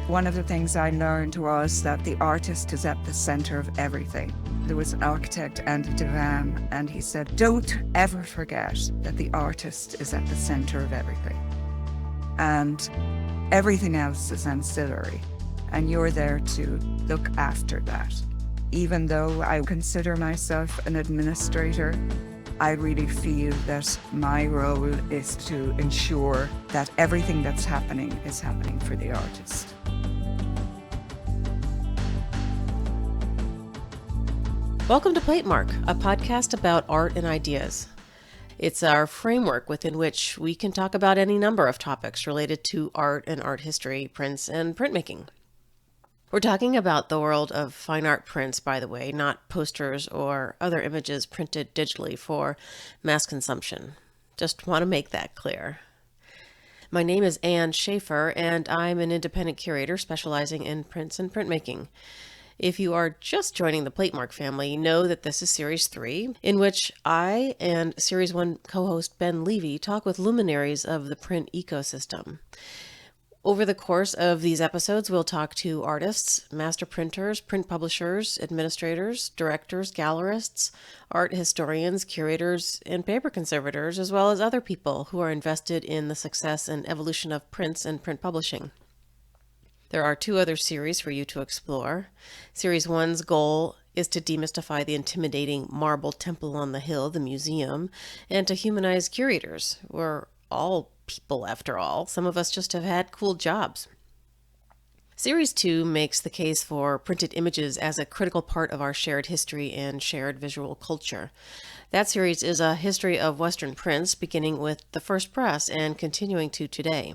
One of the things I learned was that the artist is at the center of everything. There was an architect, Andy Devam, and he said, don't ever forget that the artist is at the center of everything. And everything else is ancillary. And you're there to look after that. Even though I consider myself an administrator, I really feel that my role is to ensure that everything that's happening is happening for the artist. Welcome to Platemark, a podcast about art and ideas. It's our framework within which we can talk about any number of topics related to art and art history, prints, and printmaking. We're talking about the world of fine art prints, by the way, not posters or other images printed digitally for mass consumption. Just want to make that clear. My name is Ann Schaefer, and I'm an independent curator specializing in prints and printmaking. If you are just joining the Platemark family, know that this is Series 3, in which I and Series 1 co-host Ben Levy talk with luminaries of the print ecosystem. Over the course of these episodes, we'll talk to artists, master printers, print publishers, administrators, directors, gallerists, art historians, curators, and paper conservators, as well as other people who are invested in the success and evolution of prints and print publishing. There are 2 other series for you to explore. Series 1's goal is to demystify the intimidating marble temple on the hill, the museum, and to humanize curators. We're all people, after all. Some of us just have had cool jobs. Series 2 makes the case for printed images as a critical part of our shared history and shared visual culture. That series is a history of Western prints, beginning with the first press and continuing to today.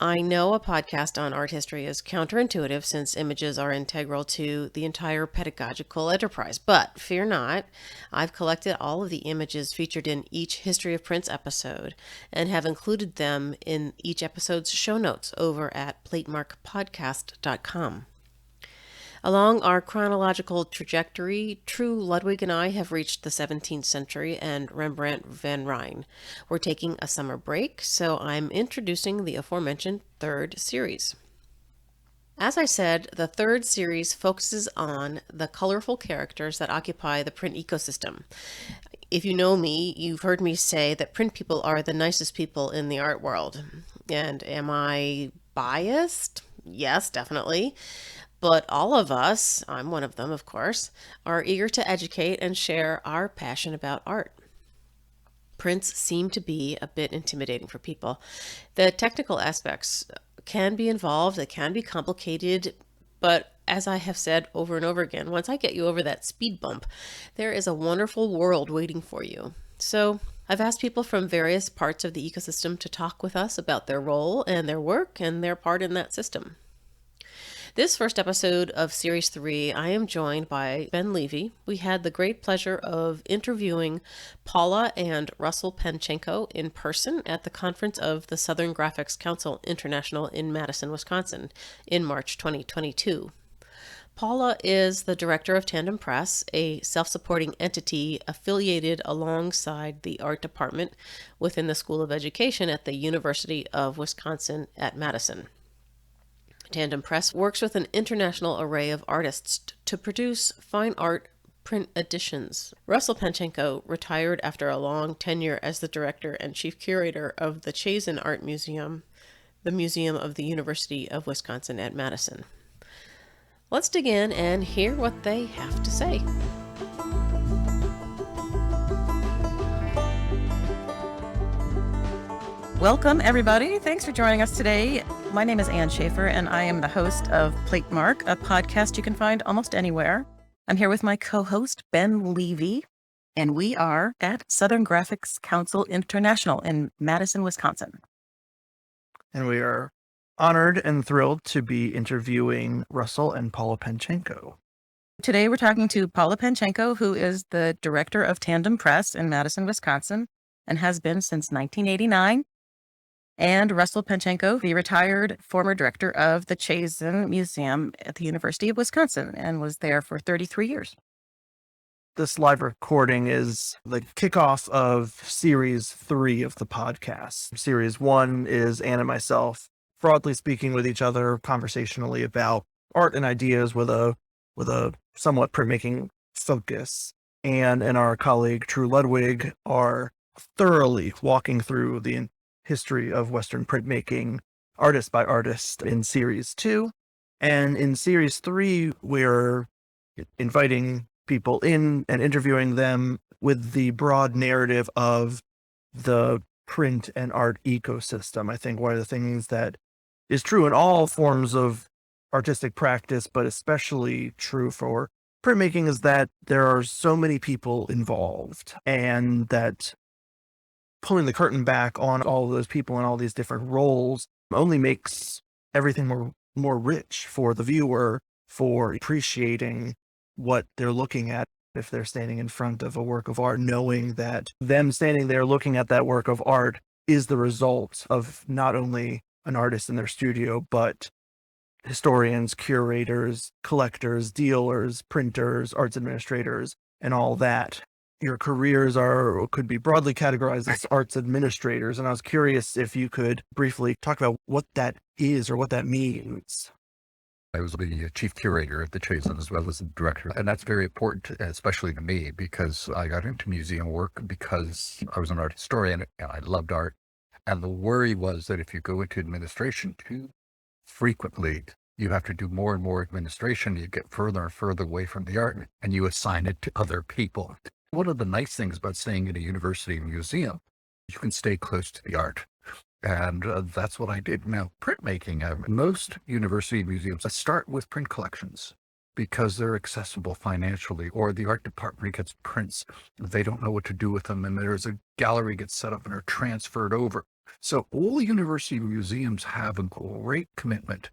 I know a podcast on art history is counterintuitive since images are integral to the entire pedagogical enterprise, but fear not, I've collected all of the images featured in each History of Prints episode and have included them in each episode's show notes over at platemarkpodcast.com. Along our chronological trajectory, True Ludwig and I have reached the 17th century and Rembrandt van Rijn. We're taking a summer break, so I'm introducing the aforementioned 3rd series. As I said, the 3rd series focuses on the colorful characters that occupy the print ecosystem. If you know me, you've heard me say that print people are the nicest people in the art world. And am I biased? Yes, definitely. But all of us, I'm one of them, of course, are eager to educate and share our passion about art. Prints seem to be a bit intimidating for people. The technical aspects can be involved, they can be complicated, but as I have said over and over again, once I get you over that speed bump, there is a wonderful world waiting for you. So I've asked people from various parts of the ecosystem to talk with us about their role and their work and their part in that system. This first episode of Series 3, I am joined by Ben Levy. We had the great pleasure of interviewing Paula and Russell Panczenko in person at the conference of the Southern Graphics Council International in Madison, Wisconsin in March 2022. Paula is the director of Tandem Press, a self-supporting entity affiliated alongside the art department within the School of Education at the University of Wisconsin at Madison. Tandem Press works with an international array of artists to produce fine art print editions. Russell Panczenko retired after a long tenure as the director and chief curator of the s3e1 Art Museum, the Museum of the University of Wisconsin at Madison. Let's dig in and hear what they have to say. Welcome, everybody. Thanks for joining us today. My name is Ann Schaefer, and I am the host of Platemark, a podcast you can find almost anywhere. I'm here with my co-host, Ben Levy, and we are at Southern Graphics Council International in Madison, Wisconsin. And we are honored and thrilled to be interviewing Russell and Paula Panczenko. Today, we're talking to Paula Panczenko, who is the director of Tandem Press in Madison, Wisconsin, and has been since 1989. And Russell Panczenko, the retired former director of the s3e1 Museum at the University of Wisconsin, and was there for 33 years. This live recording is the kickoff of Series 3 of the podcast. Series 1 is Ann and myself broadly speaking with each other conversationally about art and ideas with a somewhat printmaking focus. And our colleague True Ludwig are thoroughly walking through the history of Western printmaking, artist by artist, in series 2. And in series 3, we're inviting people in and interviewing them with the broad narrative of the print and art ecosystem. I think one of the things that is true in all forms of artistic practice, but especially true for printmaking, is that there are so many people involved, and that pulling the curtain back on all of those people and all these different roles only makes everything more rich for the viewer, for appreciating what they're looking at if they're standing in front of a work of art, knowing that them standing there looking at that work of art is the result of not only an artist in their studio, but historians, curators, collectors, dealers, printers, arts administrators, and all that. Your careers could be broadly categorized as arts administrators, and I was curious if you could briefly talk about what that is or what that means. I was the chief curator at the s3e1 as well as the director. And that's very important, especially to me, because I got into museum work because I was an art historian and I loved art. And the worry was that if you go into administration too frequently, you have to do more and more administration. You get further and further away from the art and you assign it to other people. One of the nice things about staying in a university museum, you can stay close to the art. And that's what I did. Now, printmaking, most university museums start with print collections because they're accessible financially, or the art department gets prints. They don't know what to do with them, and there's a gallery gets set up and are transferred over. So all university museums have a great commitment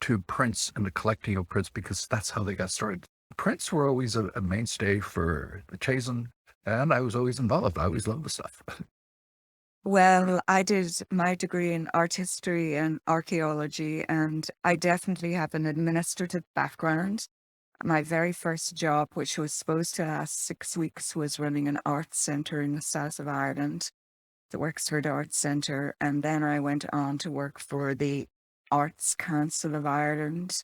to prints and the collecting of prints because that's how they got started. Prints were always a mainstay for the s3e1, and I was always involved. I always loved the stuff. Well, I did my degree in art history and archaeology, and I definitely have an administrative background. My very first job, which was supposed to last 6 weeks, was running an arts centre in the south of Ireland, the Wexford Arts Centre, and then I went on to work for the Arts Council of Ireland,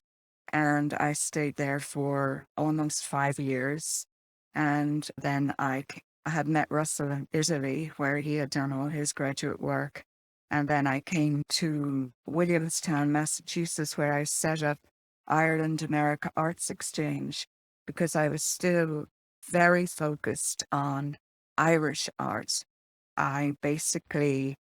and I stayed there for almost 5 years. And then I had met Russell in Italy, where he had done all his graduate work. And then I came to Williamstown, Massachusetts, where I set up Ireland America Arts Exchange, because I was still very focused on Irish art. I basically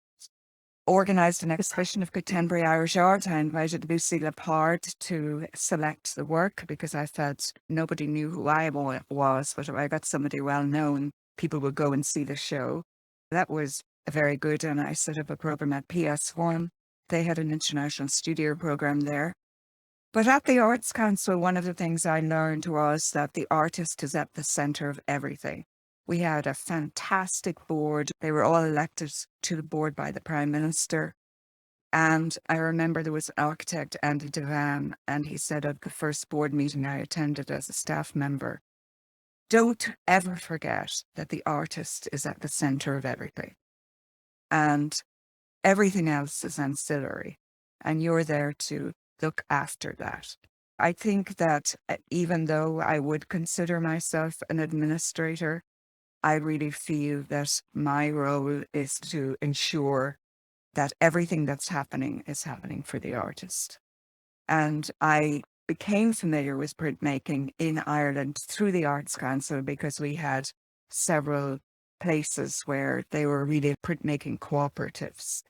organized an exhibition of contemporary Irish art. I invited Lucy Lepard to select the work because I felt nobody knew who I was, but if I got somebody well known, people would go and see the show. That was very good, and I set up a program at PS1. They had an international studio program there. But at the Arts Council, one of the things I learned was that the artist is at the center of everything. We had a fantastic board. They were all elected to the board by the Prime Minister. And I remember there was an architect, Andy Devan, and he said at the first board meeting I attended as a staff member, don't ever forget that the artist is at the center of everything. And everything else is ancillary. And you're there to look after that. I think that even though I would consider myself an administrator, I really feel that my role is to ensure that everything that's happening is happening for the artist. And I became familiar with printmaking in Ireland through the Arts Council because we had several places where they were really printmaking cooperatives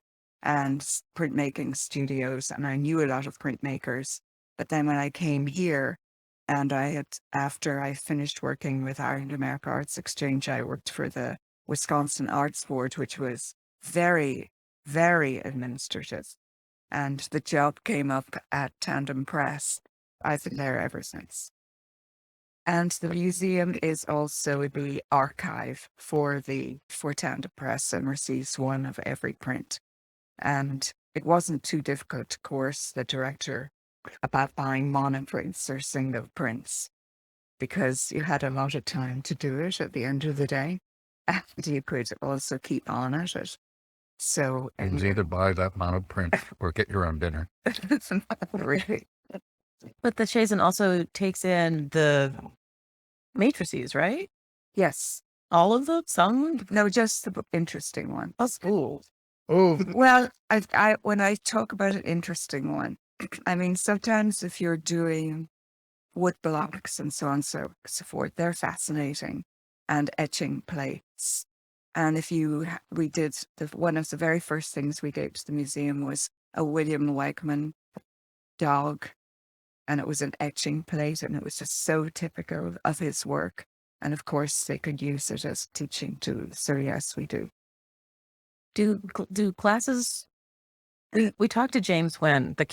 and printmaking studios, and I knew a lot of printmakers. But then when I came here, and after I finished working with Ireland America Arts Exchange, I worked for the Wisconsin Arts Board, which was very, very administrative. And the job came up at Tandem Press. I've been there ever since. And the museum is also the archive for Tandem Press and receives one of every print. And it wasn't too difficult to course the director about buying monoprints or single prints, because you had a lot of time to do it at the end of the day. And you could also keep on at it. So It was either buy that mono print or get your own dinner. it's not really. But the Chazen also takes in the matrices, right? Yes. All of them? Some? No, just the interesting ones. Oh, Oh, Well, when I talk about an interesting one, I mean, sometimes if you're doing wood blocks and so on and so forth, they're fascinating, and etching plates. And if we did, one of the very first things we gave to the museum was a William Wegman dog, and it was an etching plate, and it was just so typical of his work. And of course, they could use it as a teaching tool. So yes, we do. do classes? We talked to James Wen, the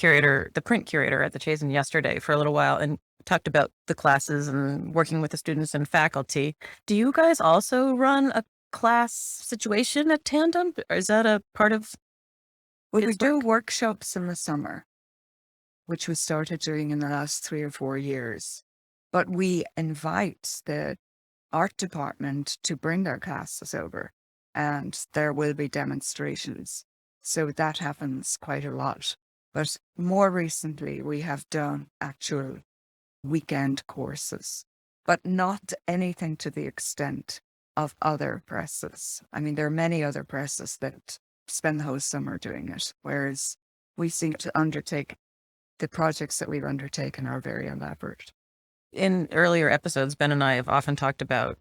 print curator at the Chazen yesterday for a little while, and talked about the classes and working with the students and faculty. Do you guys also run a class situation at Tandem? Or is that a part of? We his do work? workshops in the summer, which we started doing in the last 3 or 4 years. But we invite the art department to bring their classes over, and there will be demonstrations. So that happens quite a lot. But more recently, we have done actual weekend courses, but not anything to the extent of other presses. I mean, there are many other presses that spend the whole summer doing it, whereas we seem to undertake the projects that we've undertaken are very elaborate. In earlier episodes, Ben and I have often talked about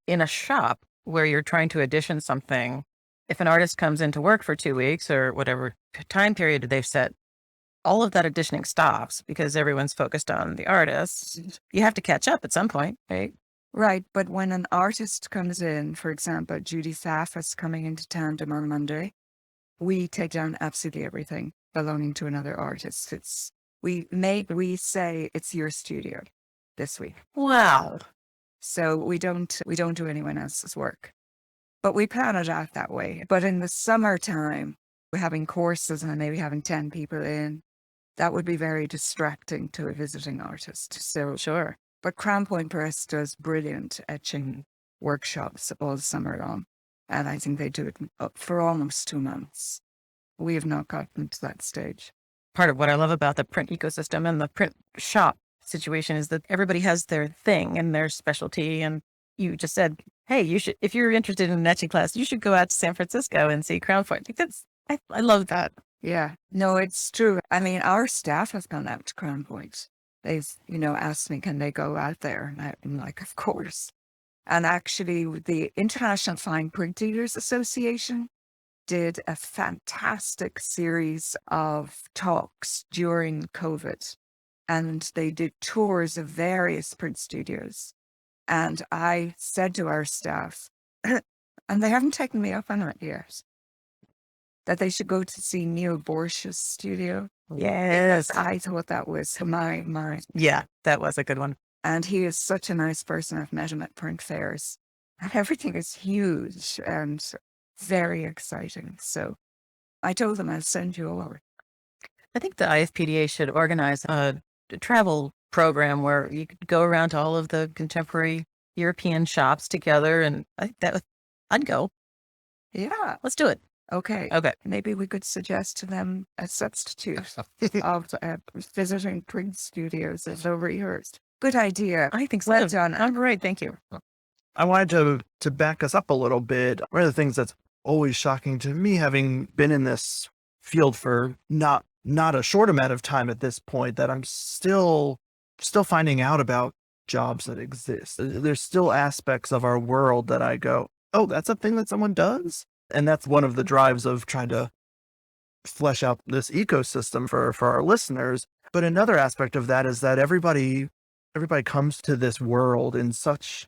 in a shop where you're trying to edition something, if an artist comes into work for 2 weeks or whatever time period they've set, all of that editioning stops because everyone's focused on the artist. You have to catch up at some point, right? Right, but when an artist comes in, for example, Judy Saff is coming into Tandem on Monday, we take down absolutely everything belonging to another artist. We say it's your studio this week. Wow. So we don't do anyone else's work. But we plan it out that way. But in the summertime, we're having courses and maybe having 10 people in. That would be very distracting to a visiting artist. So Sure. but Crown Point Press does brilliant etching workshops all summer long. And I think they do it for almost 2 months. We have not gotten to that stage. Part of what I love about the print ecosystem and the print shop situation is that everybody has their thing and their specialty. And you just said, hey, you should, if you're interested in an etching class, you should go out to San Francisco and see Crown Point. I love that. Yeah, no, it's true. I mean, our staff has gone out to Crown Point. They've, asked me, can they go out there? And I'm like, of course. And actually, the International Fine Print Dealers Association did a fantastic series of talks during COVID. And they did tours of various print studios. And I said to our staff, and they haven't taken me up on it yet, that they should go to see Neil Borsch's studio. Yes. I thought that was my. Yeah, that was a good one. And he is such a nice person. I've met him at print fairs. And everything is huge and very exciting. So I told them I'll send you over. I think the IFPDA should organize a travel program where you could go around to all of the contemporary European shops together. And I think I'd go. Yeah. Let's do it. Okay. Okay. Maybe we could suggest to them a substitute of visiting print studios as over yours. Good idea. I think so. Well done. All right. Thank you. I wanted to back us up a little bit. One of the things that's always shocking to me, having been in this field for not a short amount of time at this point, that I'm still finding out about jobs that exist. There's still aspects of our world that I go, oh, that's a thing that someone does? And that's one of the drives of trying to flesh out this ecosystem for our listeners. But another aspect of that is that everybody comes to this world in such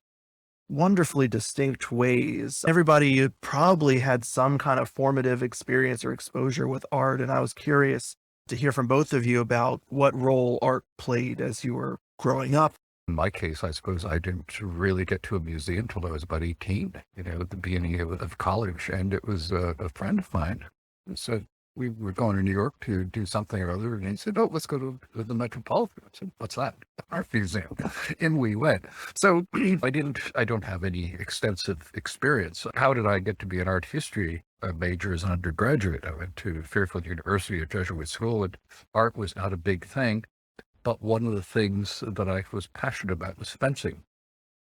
wonderfully distinct ways. Everybody probably had some kind of formative experience or exposure with art. And I was curious to hear from both of you about what role art played as you were growing up. In my case, I suppose I didn't really get to a museum until I was about 18, at the beginning of college. And it was a friend of mine who said, we were going to New York to do something or other, and he said, "Oh, let's go to the Metropolitan." I said, "What's that?" "Art museum." In we went. So I don't have any extensive experience. How did I get to be an art history major as an undergraduate? I went to Fairfield University, a Jesuit school, and art was not a big thing. But one of the things that I was passionate about was fencing.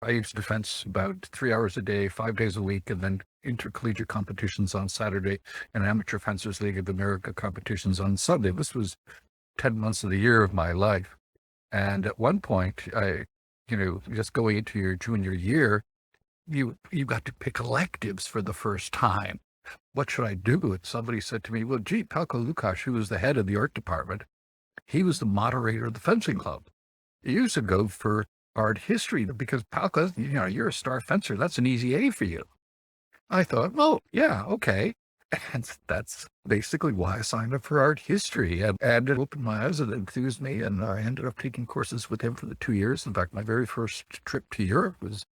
I used to fence about 3 hours a day, 5 days a week, and then intercollegiate competitions on Saturday and Amateur Fencers League of America competitions on Sunday. This was 10 months of the year of my life. And at one point, just going into your junior year, you got to pick electives for the first time. What should I do? And somebody said to me, well, gee, Palko Lukasz, who was the head of the art department, he was the moderator of the fencing club. You used to go for art history because Palko, you're a star fencer. That's an easy A for you. I thought, oh, yeah, okay. And that's basically why I signed up for art history. And it opened my eyes and enthused me. And I ended up taking courses with him for the 2 years. In fact, my very first trip to Europe was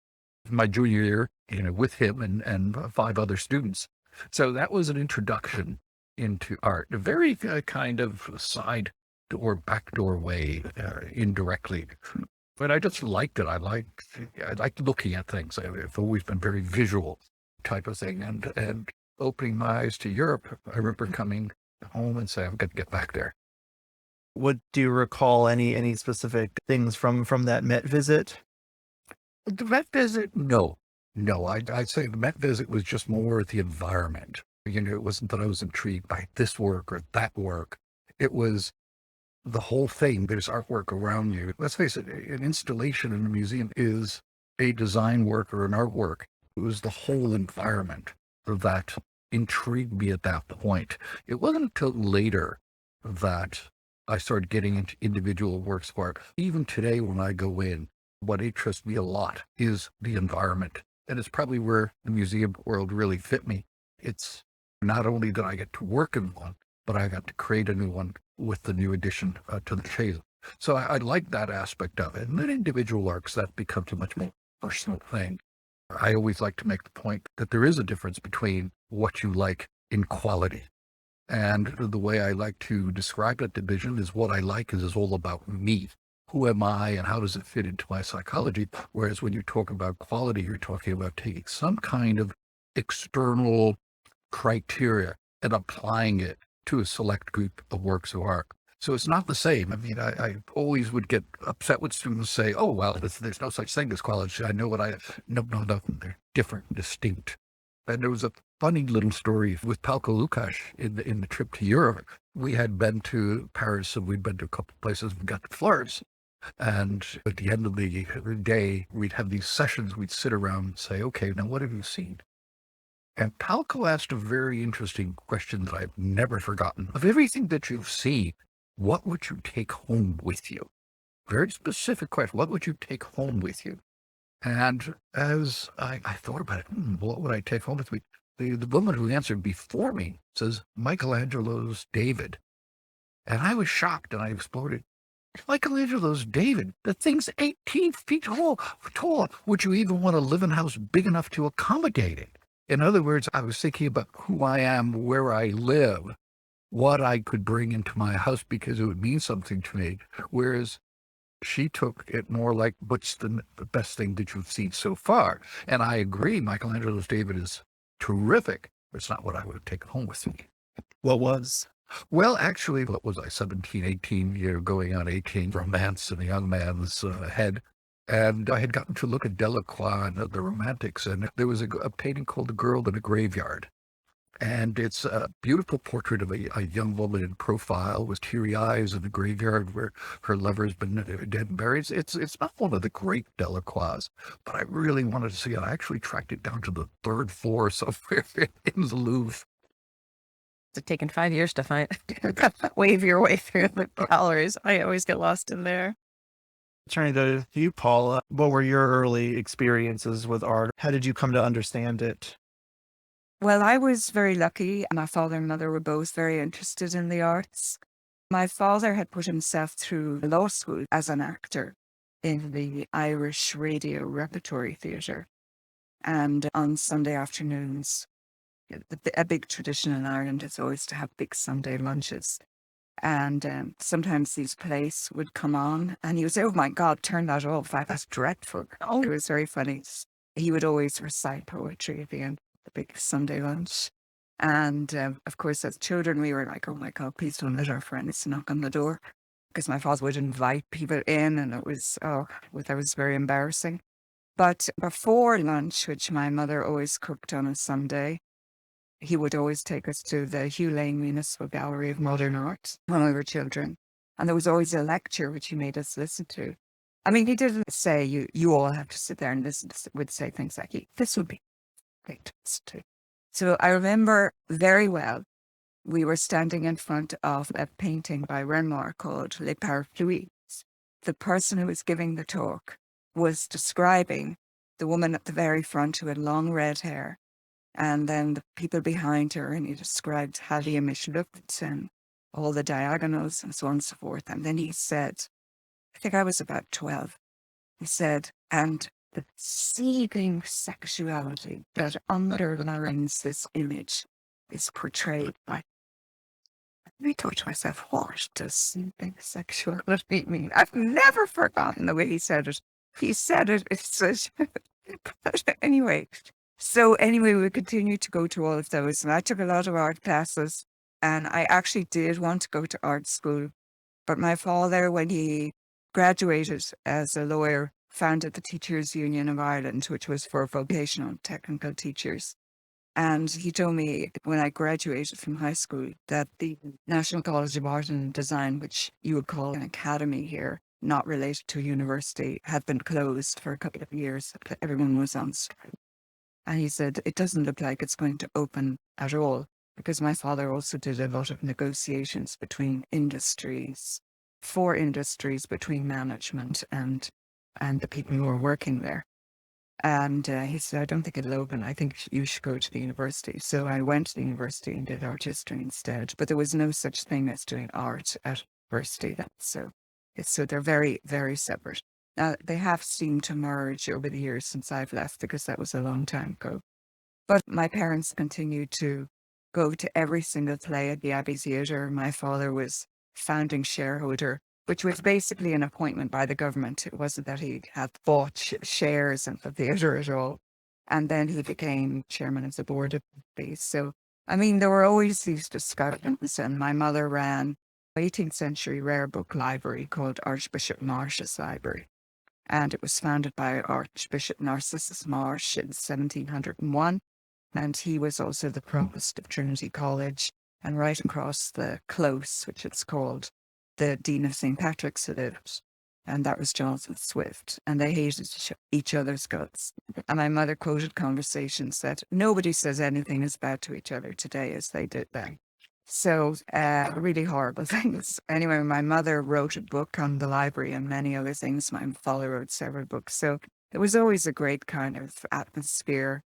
my junior year, with him and 5 other students. So that was an introduction into art, a very kind of side or backdoor way, indirectly. But I just liked it. I liked looking at things. I've always been very visual type of thing. And opening my eyes to Europe, I remember coming home and saying, I've got to get back there. What do you recall any specific things from that Met visit? The Met visit, no. I'd say the Met visit was just more the environment. It wasn't that I was intrigued by this work or that work. It was the whole thing. There's artwork around you. Let's face it, an installation in a museum is a design work or an artwork. It was the whole environment that intrigued me at that point. It wasn't until later that I started getting into individual works of art. Even today, when I go in, what interests me a lot is the environment. And it's probably where the museum world really fit me. It's not only that I get to work in one, but I got to create a new one with the new addition to the Chase. So I like that aspect of it. And then individual arcs, that becomes a much more personal thing. I always like to make the point that there is a difference between what you like in quality. And the way I like to describe that division is what I like is all about me. Who am I and how does it fit into my psychology? Whereas when you talk about quality, you're talking about taking some kind of external criteria and applying it to a select group of works of art. So it's not the same. I mean, I always would get upset when students say, oh, well, there's no such thing as quality. I know what no, they're different, distinct. And there was a funny little story with Palko Lukasz in the trip to Europe. We had been to Paris and we'd been to a couple of places. We got to Florence. And at the end of the day, we'd have these sessions. We'd sit around and say, okay, now what have you seen? And Palko asked a very interesting question that I've never forgotten. Of everything that you've seen, what would you take home with you? Very specific question. What would you take home with you? And as I thought about it, what would I take home with me? The woman who answered before me says, Michelangelo's David. And I was shocked and I exploded. Michelangelo's David, the thing's 18 feet tall. Would you even want to live in a house big enough to accommodate it? In other words, I was thinking about who I am, where I live, what I could bring into my house because it would mean something to me. Whereas she took it more like, what's the best thing that you've seen so far? And I agree, Michelangelo's David is terrific. But it's not what I would have taken home with me. What was? Well, actually, what was I, 17, 18, going on 18, romance in a young man's head. And I had gotten to look at Delacroix and the Romantics, and there was a painting called The Girl in a Graveyard. And it's a beautiful portrait of a young woman in profile with teary eyes in a graveyard where her lover's been dead and buried. It's not one of the great Delacroix, but I really wanted to see it. I actually tracked it down to the 3rd floor somewhere in the Louvre. It's taken 5 years to find wave your way through the galleries. I always get lost in there. Turning to you, Paula, what were your early experiences with art? How did you come to understand it? Well, I was very lucky. My father and mother were both very interested in the arts. My father had put himself through law school as an actor in the Irish Radio Repertory Theatre. And on Sunday afternoons, a big tradition in Ireland is always to have big Sunday lunches. And sometimes these plays would come on and he would say, "Oh my God, turn that off. That's dreadful." Oh, it was very funny. He would always recite poetry at the end of the big Sunday lunch. And of course, as children, we were like, "Oh my God, please don't let our friends knock on the door." Because my father would invite people in and that was very embarrassing. But before lunch, which my mother always cooked on a Sunday, he would always take us to the Hugh Lane Municipal Gallery of Modern Art when we were children. And there was always a lecture which he made us listen to. I mean, he didn't say you all have to sit there and listen. Would say things like, "This would be great to listen to." So I remember very well, we were standing in front of a painting by Renoir called Les Parapluies. The person who was giving the talk was describing the woman at the very front who had long red hair, and then the people behind her, and he described how the image looked and all the diagonals and so on and so forth. And then he said, I think I was about 12, he said, "And the seething sexuality that underlines this image is portrayed by..." I thought to myself, what does seething sexuality mean? I've never forgotten the way he said it. He said it, it's such... But anyway, we continued to go to all of those, and I took a lot of art classes, and I actually did want to go to art school, but my father, when he graduated as a lawyer, founded the Teachers Union of Ireland, which was for vocational technical teachers. And he told me when I graduated from high school that the National College of Art and Design, which you would call an academy here, not related to a university, had been closed for a couple of years. Everyone was on strike. And he said, it doesn't look like it's going to open at all, because my father also did a lot of negotiations between industries, between management and the people who were working there. And he said, I don't think it'll open. I think you should go to the university. So I went to the university and did art history instead. But there was no such thing as doing art at university. So they're very, very separate. Now, they have seemed to merge over the years since I've left, because that was a long time ago. But my parents continued to go to every single play at the Abbey Theatre. My father was founding shareholder, which was basically an appointment by the government. It wasn't that he had bought shares in the theatre at all. And then he became chairman of the board of the. So, I mean, there were always these discussions, and my mother ran an 18th century rare book library called Archbishop Marsh's Library. And it was founded by Archbishop Narcissus Marsh in 1701. And he was also the provost of Trinity College. And right across the close, which it's called, the Dean of St. Patrick's lived, and that was Jonathan Swift, and they hated each other's guts. And my mother quoted conversations that nobody says anything as bad to each other today as they did then. So really horrible things. Anyway, my mother wrote a book on the library and many other things. My father wrote several books. So it was always a great kind of atmosphere.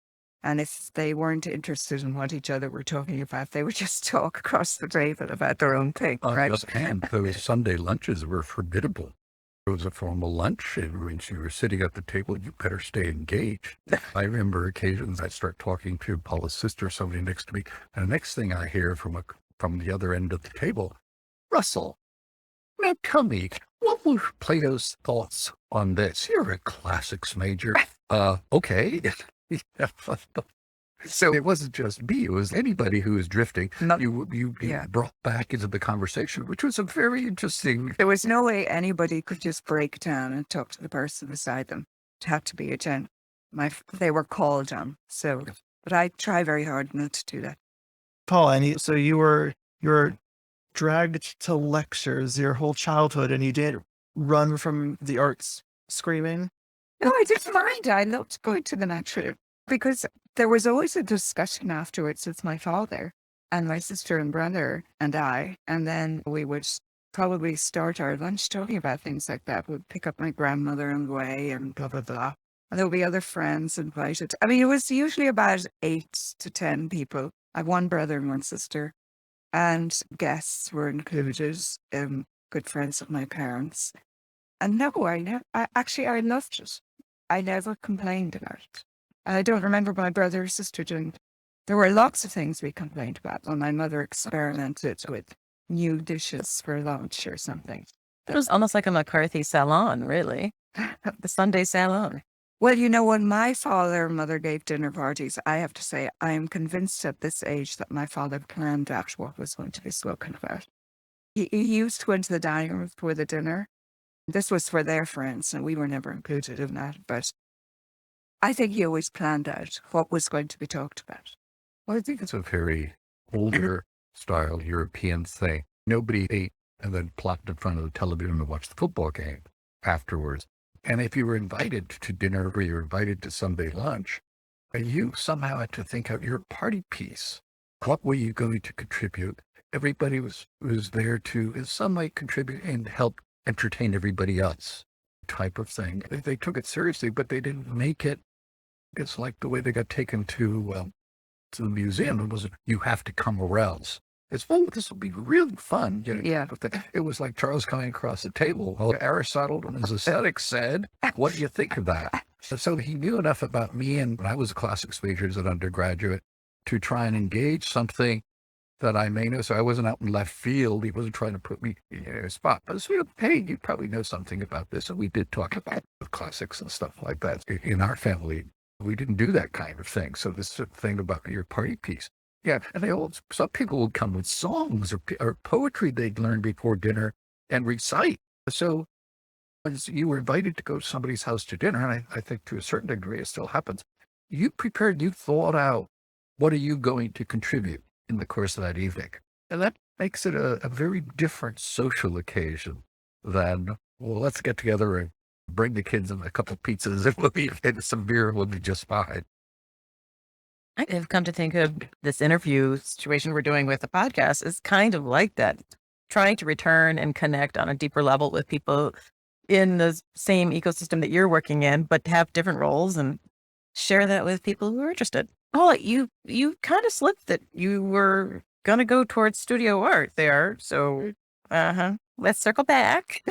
And if they weren't interested in what each other were talking about, they would just talk across the table about their own thing. On right? the other hand, those Sunday lunches were formidable. It was a formal lunch, and when you were sitting at the table, you better stay engaged. I remember occasions I start talking to Paula's sister, somebody next to me, and the next thing I hear from the other end of the table, "Russell, now tell me, what were Plato's thoughts on this? You're a classics major." Okay. Yeah. So it wasn't just me, it was anybody who was drifting. You brought back into the conversation, which was a very interesting. There was no way anybody could just break down and talk to the person beside them. It had to be a gent. They were called on. So, but I try very hard not to do that. Paul, so you were dragged to lectures your whole childhood, and you didn't run from the arts screaming? No, I didn't mind. I loved going to the lecture because there was always a discussion afterwards with my father and my sister and brother and I. And then we would probably start our lunch talking about things like that. We'd pick up my grandmother on the way and blah, blah, blah. And there would be other friends invited. I mean, it was usually about 8 to 10 people. I have one brother and one sister. And guests were included, good friends of my parents. And no, I loved it. I never complained about it. I don't remember my brother or sister doing it. There were lots of things we complained about when my mother experimented with new dishes for lunch or something. It was almost like a McCarthy salon, really. The Sunday salon. Well, you know, when my father and mother gave dinner parties, I have to say, I am convinced at this age that my father planned out what was going to be spoken about. He used to go into the dining room for the dinner. This was for their friends, and we were never included in that. But I think he always planned out what was going to be talked about. Well, I think it's a very older style European thing. Nobody ate and then plopped in front of the television to watch the football game afterwards. And if you were invited to dinner or you were invited to Sunday lunch, you somehow had to think out your party piece. What were you going to contribute? Everybody was there to, in some way, contribute and help entertain everybody else, type of thing. They took it seriously, but they didn't make it. It's like the way they got taken to the museum. It wasn't, you have to come or else. It's, oh, this will be really fun. You know, Yeah. It was like Charles coming across the table. Well, Aristotle and his aesthetics said, what do you think of that? So he knew enough about me, and when I was a classics major as an undergraduate, to try and engage something that I may know. So I wasn't out in left field. He wasn't trying to put me in a spot. But it's, hey, you probably know something about this. And we did talk about classics and stuff like that. In our family, we didn't do that kind of thing. So this thing about your party piece. Yeah, and some people would come with songs or poetry they'd learned before dinner and recite. So as you were invited to go to somebody's house to dinner, and I think to a certain degree it still happens, you prepared, you thought out, what are you going to contribute in the course of that evening? And that makes it a very different social occasion than, well, let's get together and bring the kids and a couple of pizzas and some beer will be just fine. I have come to think of this interview situation we're doing with the podcast is kind of like that, trying to return and connect on a deeper level with people in the same ecosystem that you're working in, but have different roles and share that with people who are interested. Oh, you kind of slipped that you were going to go towards studio art there. So, let's circle back.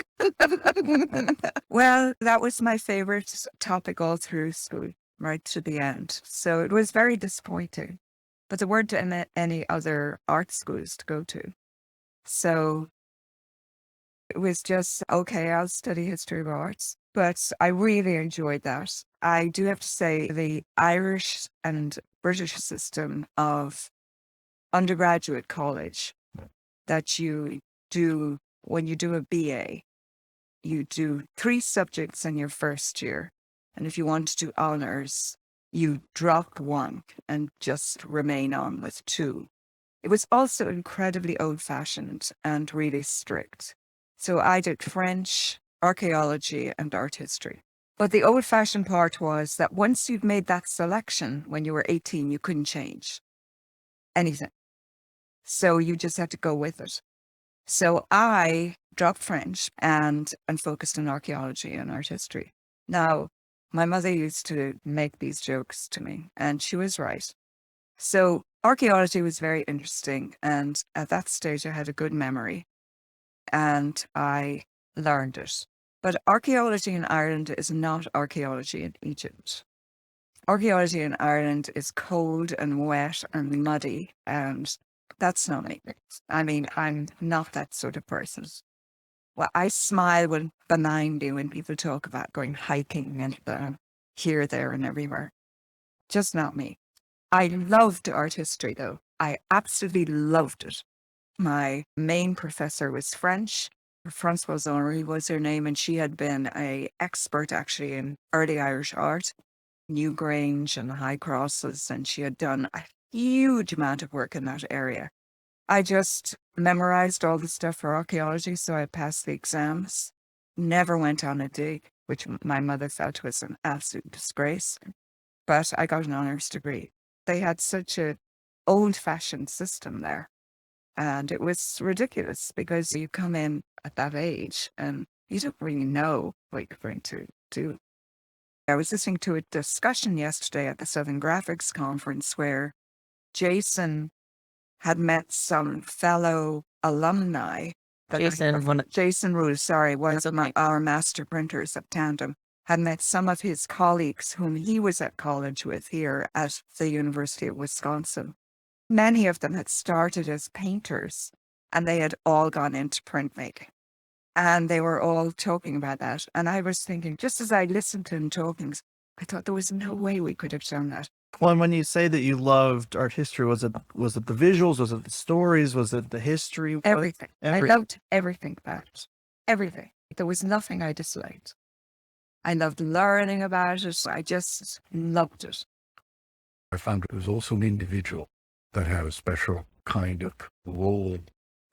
Well, that was my favorite topic all through school, right to the end. So it was very disappointing. But there weren't any other art schools to go to. So it was just, okay, I'll study history of arts. But I really enjoyed that. I do have to say the Irish and British system of undergraduate college that you do when you do a BA, you do 3 subjects in your first year. And if you want to do honors, you drop 1 and just remain on with 2. It was also incredibly old-fashioned and really strict. So I did French, archaeology, and art history. But the old-fashioned part was that once you'd made that selection when you were 18, you couldn't change anything. So you just had to go with it. So I dropped French and focused on archaeology and art history. Now, my mother used to make these jokes to me, and she was right. So archaeology was very interesting, and at that stage I had a good memory, and I learned it. But archaeology in Ireland is not archaeology in Egypt. Archaeology in Ireland is cold and wet and muddy, and that's not me. I mean, I'm not that sort of person. Well, I smile benignly when people talk about going hiking and here, there, and everywhere. Just not me. I loved art history, though. I absolutely loved it. My main professor was French. Françoise Henri was her name, and she had been an expert actually in early Irish art, Newgrange and high crosses, and she had done a huge amount of work in that area. I just memorized all the stuff for archaeology, so I passed the exams. Never went on a dig, which my mother felt was an absolute disgrace. But I got an honours degree. They had such an old-fashioned system there. And it was ridiculous because you come in at that age and you don't really know what you're going to do. I was listening to a discussion yesterday at the Southern Graphics Conference where Jason had met some fellow alumni. Jason Rule, sorry, one of our master printers at Tandem, had met some of his colleagues whom he was at college with here at the University of Wisconsin. Many of them had started as painters and they had all gone into printmaking. And they were all talking about that. And I was thinking, just as I listened to them talking, I thought there was no way we could have done that. Well, and when you say that you loved art history, was it the visuals? Was it the stories? Was it the history? Everything. I loved everything about it. Everything. There was nothing I disliked. I loved learning about it. I just loved it. I found it was also an individual that had a special kind of role.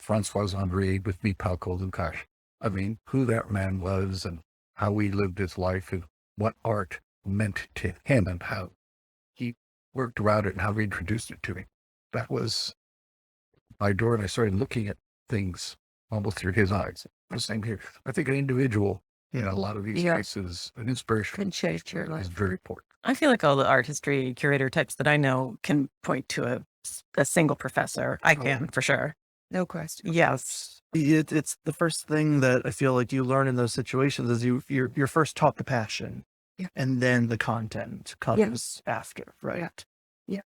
François-Henri with me, Paul Lukács. I mean, who that man was and how he lived his life and what art meant to him and how he worked around it and how he introduced it to me. That was my door, and I started looking at things almost through his eyes. The same here. I think an individual in a lot of these cases, an inspiration Can change your is life. very important. I feel like all the art history curator types that I know can point to a single professor. I can, for sure. No question. Yes. It's the first thing that I feel like you learn in those situations is you're first taught the passion, Yeah. and then the content comes after, right? Yeah.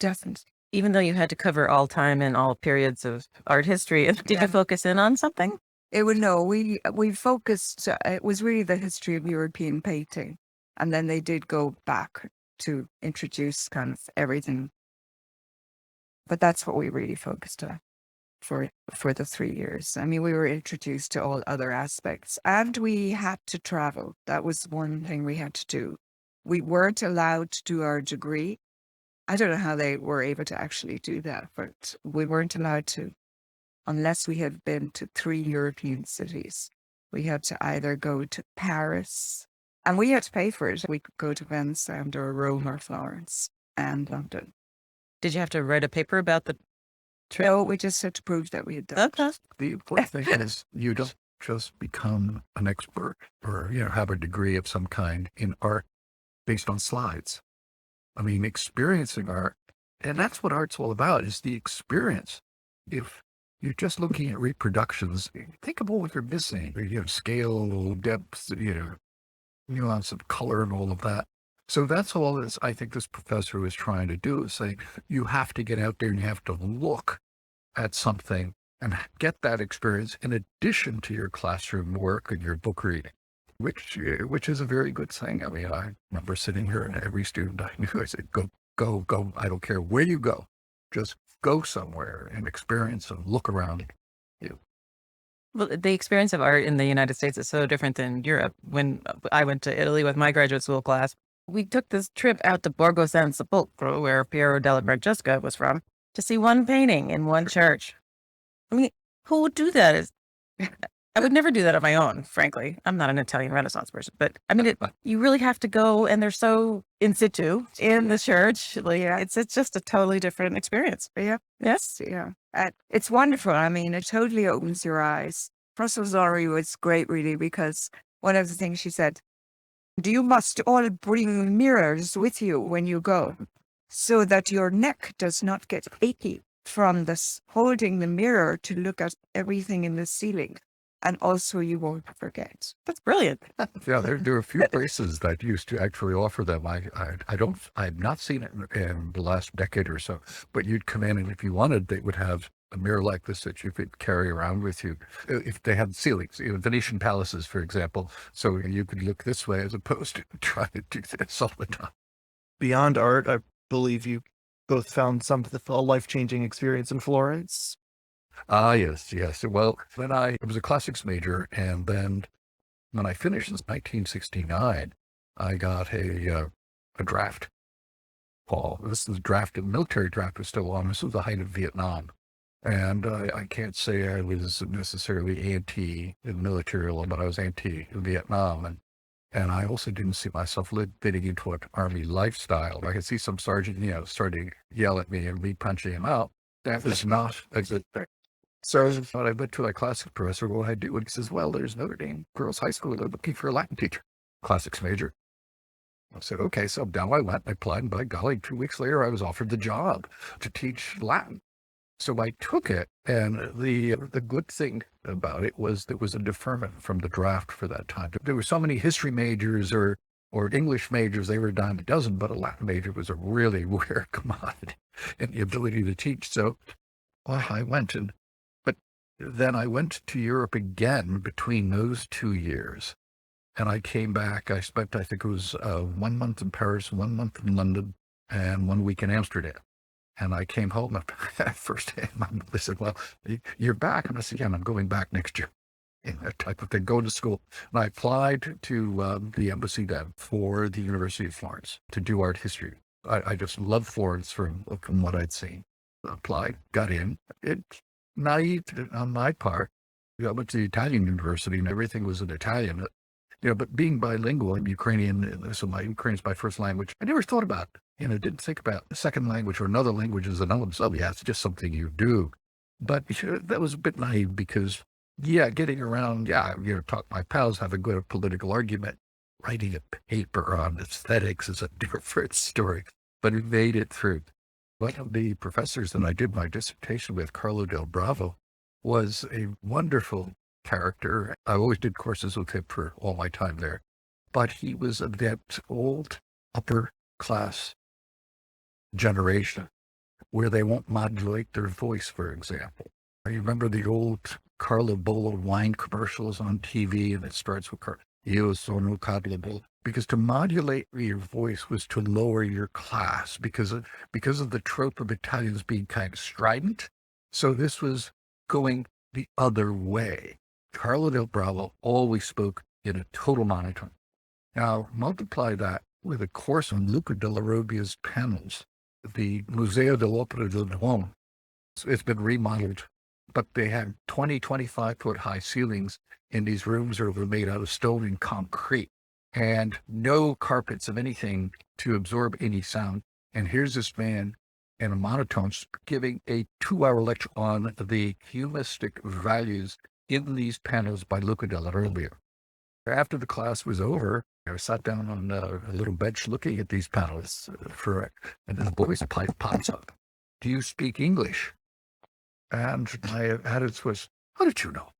Definitely. Even though you had to cover all time and all periods of art history, did Yeah. you focus in on something? We focused, it was really the history of European painting. And then they did go back to introduce kind of everything. But that's what we really focused on for the 3 years. I mean, we were introduced to all other aspects and we had to travel. That was one thing we had to do. We weren't allowed to do our degree. I don't know how they were able to actually do that, but we weren't allowed to unless we had been to 3 European cities. We had to either go to Paris, and we had to pay for it. We could go to Venice and or Rome or Florence and London. Did you have to write a paper about the trip? No, we just had to prove that we had done it. Okay. The important thing is you don't just become an expert or, have a degree of some kind in art based on slides. I mean, experiencing art, and that's what art's all about, is the experience. If you're just looking at reproductions, think about what you're missing. Scale, depth, nuance of color and all of that. So that's all this, I think this professor was trying to do, is say, you have to get out there and you have to look at something and get that experience in addition to your classroom work and your book reading, which is a very good thing. I mean, I remember sitting here and every student I knew, I said, go. I don't care where you go. Just go somewhere and experience and look around you. Well, the experience of art in the United States is so different than Europe. When I went to Italy with my graduate school class, we took this trip out to Borgo San Sepolcro, where Piero della Francesca was from, to see one painting in one church. I mean, who would do that? I would never do that on my own, frankly. I'm not an Italian Renaissance person, but I mean, you really have to go, and they're so in situ in the church. Like, it's just a totally different experience. Yeah. Yes. Yeah. It's wonderful. I mean, it totally opens your eyes. François-Henri was great, really, because one of the things she said, you must all bring mirrors with you when you go so that your neck does not get achy from this holding the mirror to look at everything in the ceiling. And also you won't forget. That's brilliant. Yeah, there are a few places that used to actually offer them. I've not seen it in the last decade or so, but you'd come in and if you wanted, they would have a mirror like this that you could carry around with you. If they had ceilings, Venetian palaces, for example, so you could look this way as opposed to trying to do this all the time. Beyond art, I believe you both found a life-changing experience in Florence. Ah, yes. Well, I was a classics major, and then when I finished in 1969, I got a draft call. This is the military draft was still on. This was the height of Vietnam. And I can't say I was necessarily anti the military, but I was anti Vietnam. And I also didn't see myself fitting into an army lifestyle. I could see some sergeant, starting to yell at me and me punching him out. That was not a good thing. So I went to my classics professor, what I do? And he says, well, there's Notre Dame Girls High School. They're looking for a Latin teacher, classics major. I said, okay. So down I went, I applied, and by golly, 2 weeks later, I was offered the job to teach Latin. So I took it, and the good thing about it was there was a deferment from the draft for that time. There were so many history majors or English majors, they were a dime a dozen, but a Latin major was a really rare commodity in the ability to teach. So I went, but then I went to Europe again between those 2 years. And I came back. I spent, I think it was 1 month in Paris, 1 month in London, and 1 week in Amsterdam. And I came home first day. They said, "Well, you're back." And I said, "Yeah, and I'm going back next year." That type of thing, going to school. And I applied to the embassy then for the University of Florence to do art history. I just loved Florence from what I'd seen. Applied, got in. It's naive on my part. I went to the Italian university and everything was in Italian. But being bilingual, I'm Ukrainian, so my Ukrainian is my first language. I never thought about it. Didn't think about a second language or another language as an element. So yeah, it's just something you do. But that was a bit naive because, getting around, talk to my pals, have a good political argument. Writing a paper on aesthetics is a different story, but it made it through. One of the professors that I did my dissertation with, Carlo del Bravo, was a wonderful character. I always did courses with him for all my time there, but he was of that old upper class generation where they won't modulate their voice, for example. You remember the old Carlo Bolo wine commercials on TV, and it starts with Io sono Carlo Bolo. Because to modulate your voice was to lower your class because of the trope of Italians being kind of strident. So this was going the other way. Carlo del Bravo always spoke in a total monotone. Now, multiply that with a course on Luca della Robbia's panels, the Museo dell'Opera del Duomo. It's been remodeled, but they had 20, 25-foot high ceilings in these rooms that were made out of stone and concrete, and no carpets of anything to absorb any sound. And here's this man in a monotone giving a 2-hour lecture on the humanistic values in these panels by Luca della Robbia. After the class was over, I sat down on a little bench looking at these panels and the boy's pipe pops up. "Do you speak English?" And my attitude was, "How did you know?"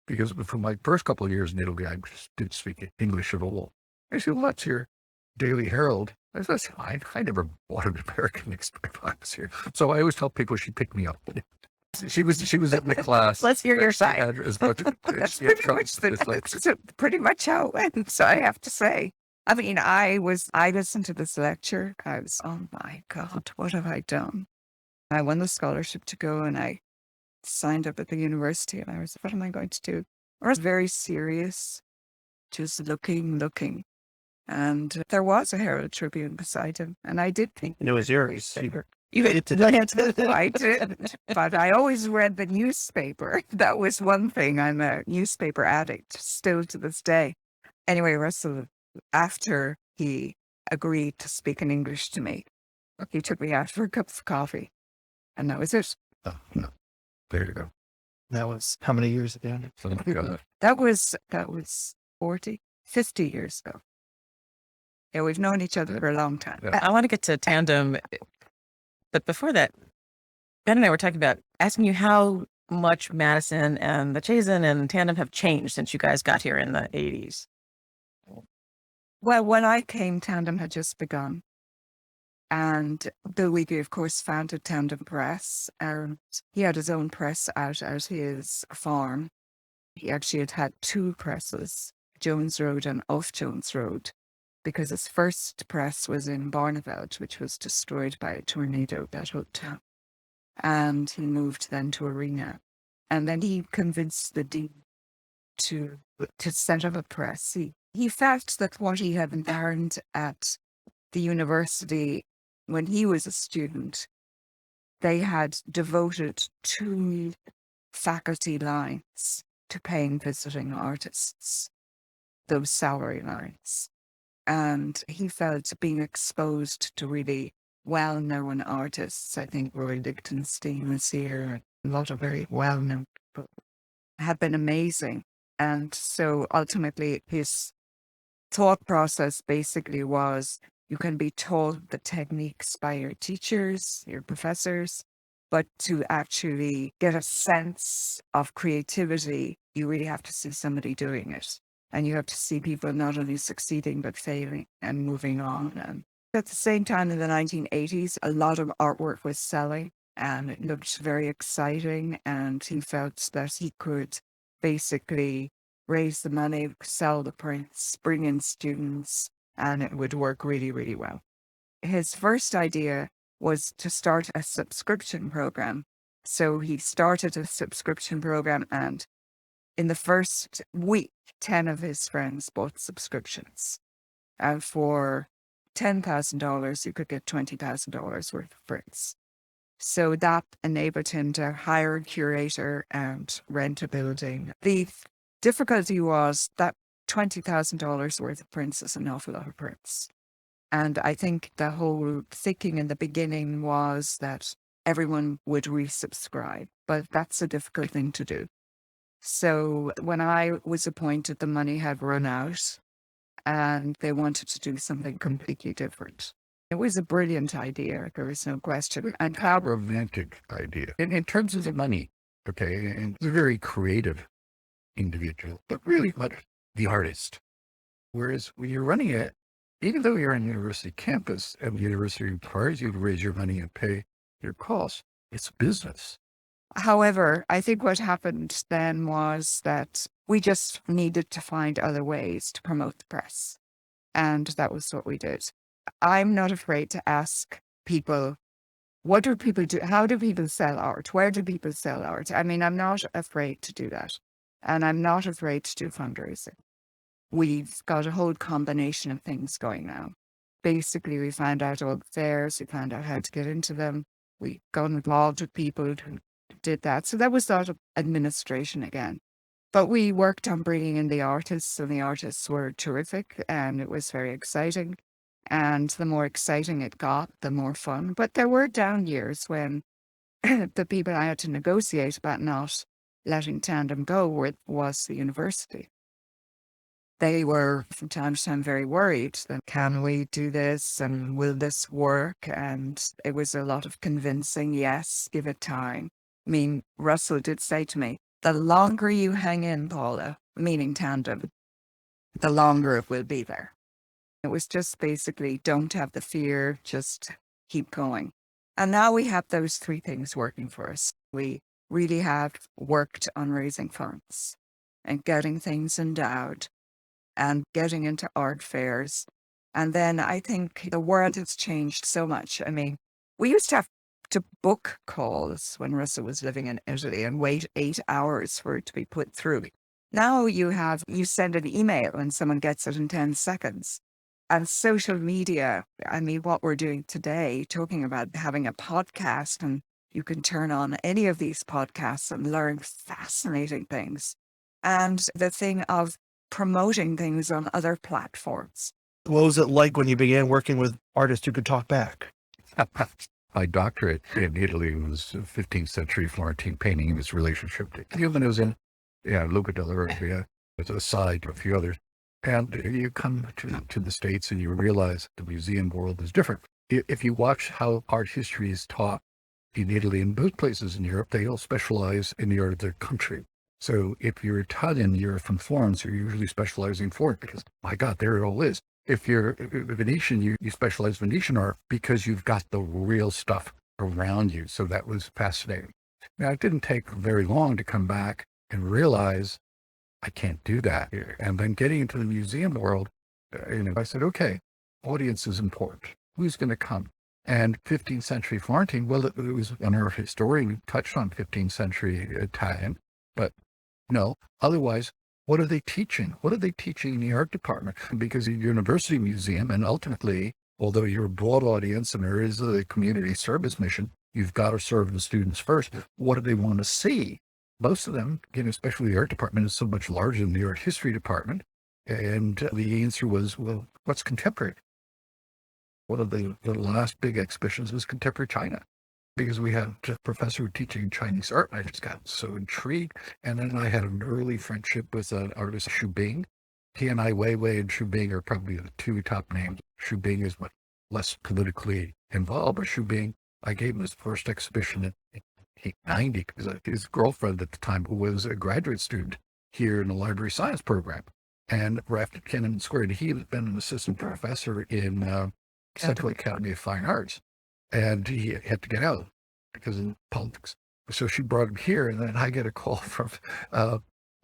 Because for my first couple of years in Italy, I just didn't speak English at all. I said, "Well, that's your Daily Herald." I said, I never bought an American newspaper when I was here. So I always tell people she picked me up. She was in the class. Let's hear your side. That's pretty much how it went. So I have to say, I mean, I listened to this lecture. I was, oh my God, what have I done? I won the scholarship to go and I signed up at the university and I was, what am I going to do? I was very serious, just looking. And there was a Herald Tribune beside him. And I did think. And it was yours. You I did, but I always read the newspaper. That was one thing. I'm a newspaper addict still to this day. Anyway, Russell, after he agreed to speak in English to me, he took me out for a cup of coffee, and that was it. Oh, no. There you go. That was how many years ago? That was 50 years ago. Yeah, we've known each other for a long time. Yeah. I want to get to Tandem, but before that, Ben and I were talking about asking you how much Madison and the s3e1 and Tandem have changed since you guys got here in the 80s. Well, when I came, Tandem had just begun. And Bill Weegy, of course, founded Tandem Press. And he had his own press out at his farm. He actually had 2 presses, Jones Road and Off Jones Road, because his first press was in Barneveld, which was destroyed by a tornado, that hotel. And he moved then to Arena. And then he convinced the dean to set up a press. He felt that what he had learned at the university when he was a student, they had devoted 2 faculty lines to paying visiting artists, those salary lines. And he felt being exposed to really well-known artists. I think Roy Lichtenstein was here. A lot of very well-known people had been amazing. And so ultimately his thought process basically was, you can be taught the techniques by your teachers, your professors, But to actually get a sense of creativity, you really have to see somebody doing it. And you have to see people not only succeeding, but failing and moving on. And at the same time, in the 1980s, a lot of artwork was selling and it looked very exciting. And he felt that he could basically raise the money, sell the prints, bring in students, and it would work really, really well. His first idea was to start a subscription program. So he started a subscription program, and in the first week, 10 of his friends bought subscriptions. And for $10,000, you could get $20,000 worth of prints. So that enabled him to hire a curator and rent a building. The difficulty was that $20,000 worth of prints is an awful lot of prints. And I think the whole thinking in the beginning was that everyone would resubscribe, but that's a difficult thing to do. So when I was appointed, the money had run out and they wanted to do something completely different. It was a brilliant idea, there is no question. And how Romantic idea. In terms of the money, okay, and it's a very creative individual, but really what the artist. Whereas when you're running it, even though you're on university campus and the university requires you to raise your money and pay your costs, it's business. However, I think what happened then was that we just needed to find other ways to promote the press. And that was what we did. I'm not afraid to ask people, what do people do? How do people sell art? Where do people sell art? I mean, I'm not afraid to do that. And I'm not afraid to do fundraising. We've got a whole combination of things going now. Basically, we found out all the fairs, we found out how to get into them. We got involved with people who did that. So that was sort of administration again. But we worked on bringing in the artists, and the artists were terrific, and it was very exciting. And the more exciting it got, the more fun. But there were down years when the people I had to negotiate about not letting Tandem go with was the university. They were from time to time very worried that, can we do this and will this work? And it was a lot of convincing, yes, give it time. I mean, Russell did say to me, the longer you hang in, Paula, meaning Tandem, the longer it will be there. It was just basically, don't have the fear, just keep going. And now we have those three things working for us. We really have worked on raising funds and getting things endowed and getting into art fairs. And then I think the world has changed so much. I mean, we used to have to book calls when Russell was living in Italy and wait 8 hours for it to be put through. Now you send an email and someone gets it in 10 seconds. And social media, I mean, what we're doing today, talking about having a podcast, and you can turn on any of these podcasts and learn fascinating things. And the thing of promoting things on other platforms. What was it like when you began working with artists who could talk back? My doctorate in Italy was 15th century Florentine painting and its relationship to human. It was in Luca della Robbia, with a side, a few others. And you come to the States and you realize the museum world is different. If you watch how art history is taught in Italy and both places in Europe, they all specialize in the art of their country. So if you're Italian, you're from Florence, you're usually specializing in Florence because, my God, there it all is. If you're Venetian, you specialize Venetian art because you've got the real stuff around you. So that was fascinating. Now, it didn't take very long to come back and realize I can't do that here. And then getting into the museum world, I said, okay, audience is important. Who's going to come? And 15th century Florentine, well, it was an art historian who touched on 15th century Italian, but no, otherwise, what are they teaching? What are they teaching in the art department? Because a university museum, and ultimately, although you're a broad audience and there is a community service mission, you've got to serve the students first. What do they want to see? Most of them, especially the art department, is so much larger than the art history department. And the answer was, well, what's contemporary? One of the last big exhibitions was contemporary China, because we had a professor teaching Chinese art, and I just got so intrigued. And then I had an early friendship with an artist, Xu Bing. He and I, Weiwei and Xu Bing, are probably the two top names. Xu Bing is much less politically involved, but Xu Bing I gave him his first exhibition in 1990 because his girlfriend at the time, who was a graduate student here in the library science program, and after Kennan Square, he had been an assistant professor in Central Academy of Fine Arts, and he had to get out because of politics. So she brought him here, and then I get a call from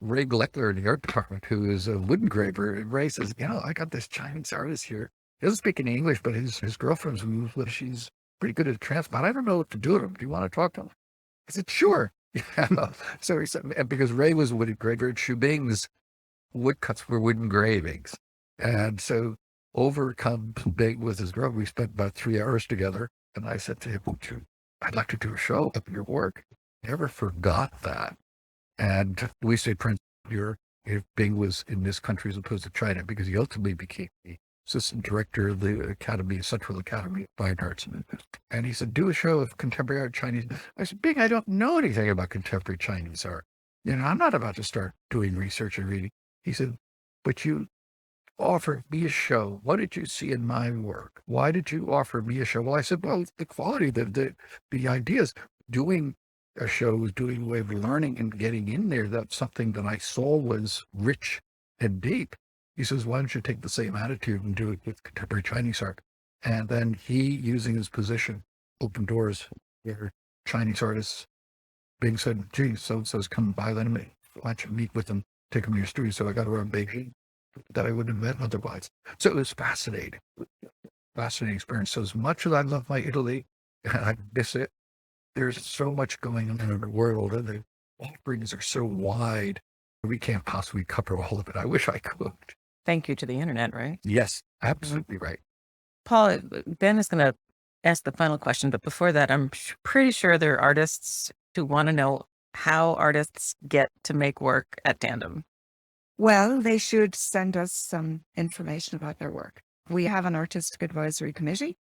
Ray Gleckler in the art department, who is a wood engraver. And Ray says, I got this Chinese artist here. He doesn't speak any English, but his girlfriend's moved with. She's pretty good at transplant. I don't know what to do with him. Do you want to talk to him? I said, sure. So he said, and because Ray was a wood engraver, Shubing's woodcuts were wood engravings. And so over comes Bing with his girl. We spent about 3 hours together. And I said to him, I'd like to do a show of your work. Never forgot that. And we say, Prince, if Bing was in this country as opposed to China, because he ultimately became the assistant director of the Central Academy of Fine Arts. And he said, do a show of contemporary art Chinese. I said, Bing, I don't know anything about contemporary Chinese art. I'm not about to start doing research and reading. He said, but you offered me a show. What did you see in my work? Why did you offer me a show? Well, I said, well, the quality, the ideas. Doing a show was doing a way of learning and getting in there. That's something that I saw was rich and deep. He says, why don't you take the same attitude and do it with contemporary Chinese art? And then he, using his position, opened doors where Chinese artists. Bing said, gee, so-and-so's coming by, let me, why don't you meet with them, take them to your studio? So I got around Beijing that I wouldn't have met otherwise. So it was fascinating experience. So as much as I love my Italy, and I miss it, there's so much going on in the world, and the offerings are so wide. We can't possibly cover all of it. I wish I could. Thank you to the internet, right? Yes, absolutely right. Paul, Ben is going to ask the final question, but before that, I'm pretty sure there are artists who want to know how artists get to make work at Tandem. Well, they should send us some information about their work. We have an artistic advisory committee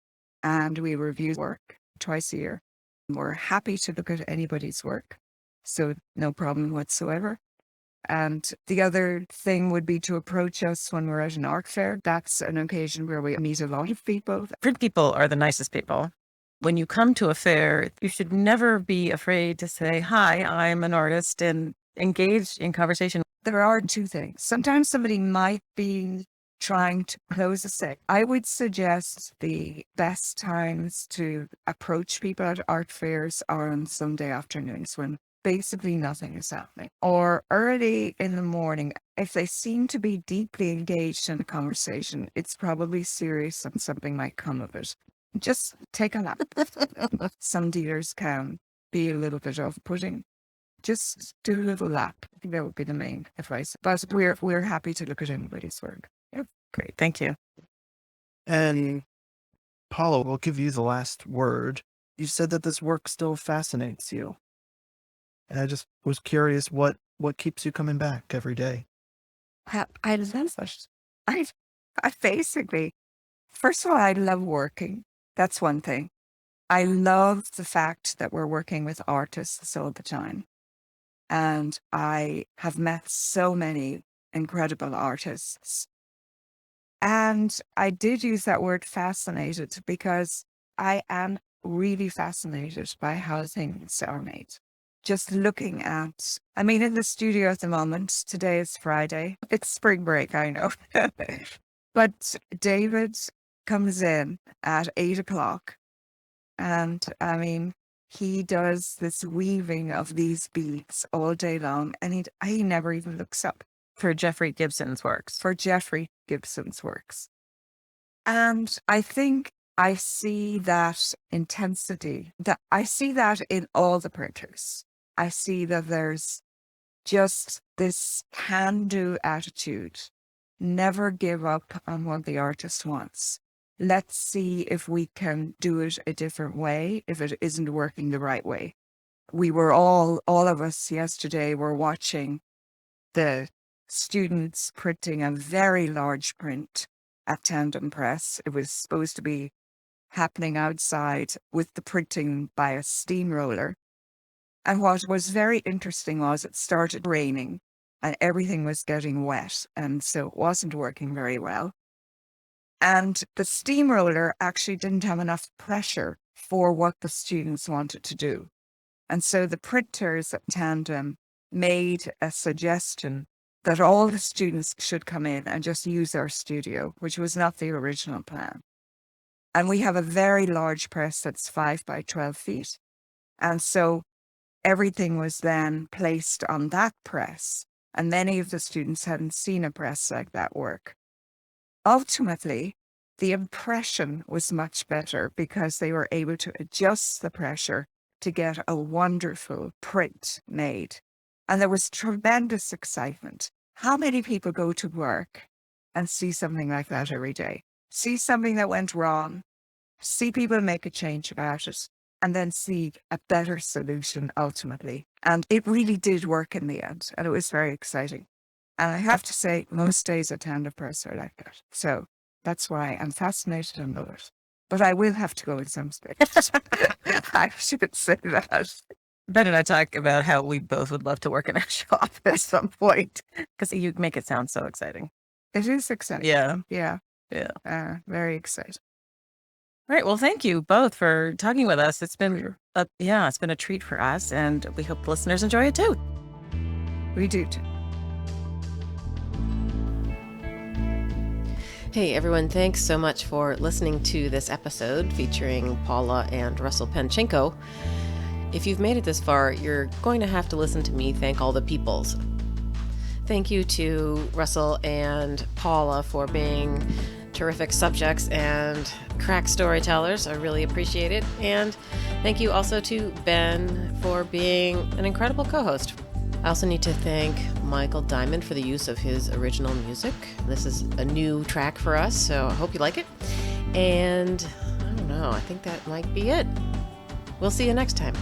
and we review work twice a year. We're happy to look at anybody's work, so no problem whatsoever. And the other thing would be to approach us when we're at an art fair. That's an occasion where we meet a lot of people. Print people are the nicest people. When you come to a fair, you should never be afraid to say, hi, I'm an artist, and engage in conversation. There are two things. Sometimes somebody might be trying to close a sale. I would suggest the best times to approach people at art fairs are on Sunday afternoons when basically nothing is happening, or early in the morning. If they seem to be deeply engaged in the conversation, it's probably serious and something might come of it. Just take a lap. Some dealers can be a little bit off-putting. Just do a little lap. I think that would be the main advice. But we're happy to look at anybody's work. Yep. Great. Thank you. And Paula, we'll give you the last word. You said that this work still fascinates you. And I just was curious what keeps you coming back every day? I love it. I basically, first of all, I love working. That's one thing. I love the fact that we're working with artists all the time. And I have met so many incredible artists. And I did use that word fascinated because I am really fascinated by how things are made. Just looking at, in the studio at the moment, today is Friday. It's spring break, I know. But David comes in at 8:00 and he does this weaving of these beads all day long, and he never even looks up. For Jeffrey Gibson's works. And I think I see that intensity, that I see that in all the printers. I see that there's just this can-do attitude. Never give up on what the artist wants. Let's see if we can do it a different way, if it isn't working the right way. We were all of us yesterday were watching the students printing a very large print at Tandem Press. It was supposed to be happening outside with the printing by a steamroller. And what was very interesting was it started raining and everything was getting wet. And so it wasn't working very well. And the steamroller actually didn't have enough pressure for what the students wanted to do. And so the printers at Tandem made a suggestion that all the students should come in and just use our studio, which was not the original plan. And we have a very large press that's 5 by 12 feet. And so everything was then placed on that press. And many of the students hadn't seen a press like that work. Ultimately, the impression was much better because they were able to adjust the pressure to get a wonderful print made. And there was tremendous excitement. How many people go to work and see something like that every day? See something that went wrong, see people make a change about it, and then see a better solution ultimately. And it really did work in the end, and it was very exciting. And I have to say, most days at Tandem Press are like that. So that's why I'm fascinated and love it. But I will have to go in some stage. I should say that. Ben and I talk about how we both would love to work in a shop at some point because you make it sound so exciting. It is exciting. Yeah. Yeah. Yeah. Very exciting. Right. Well, thank you both for talking with us. It's been it's been a treat for us, and we hope listeners enjoy it too. We do too. Hey everyone, thanks so much for listening to this episode featuring Paula and Russell Panczenko. If you've made it this far, you're going to have to listen to me thank all the peoples. Thank you to Russell and Paula for being terrific subjects and crack storytellers. I really appreciate it. And thank you also to Ben for being an incredible co-host. I also need to thank Michael Diamond for the use of his original music. This is a new track for us, so I hope you like it. And I don't know, I think that might be it. We'll see you next time.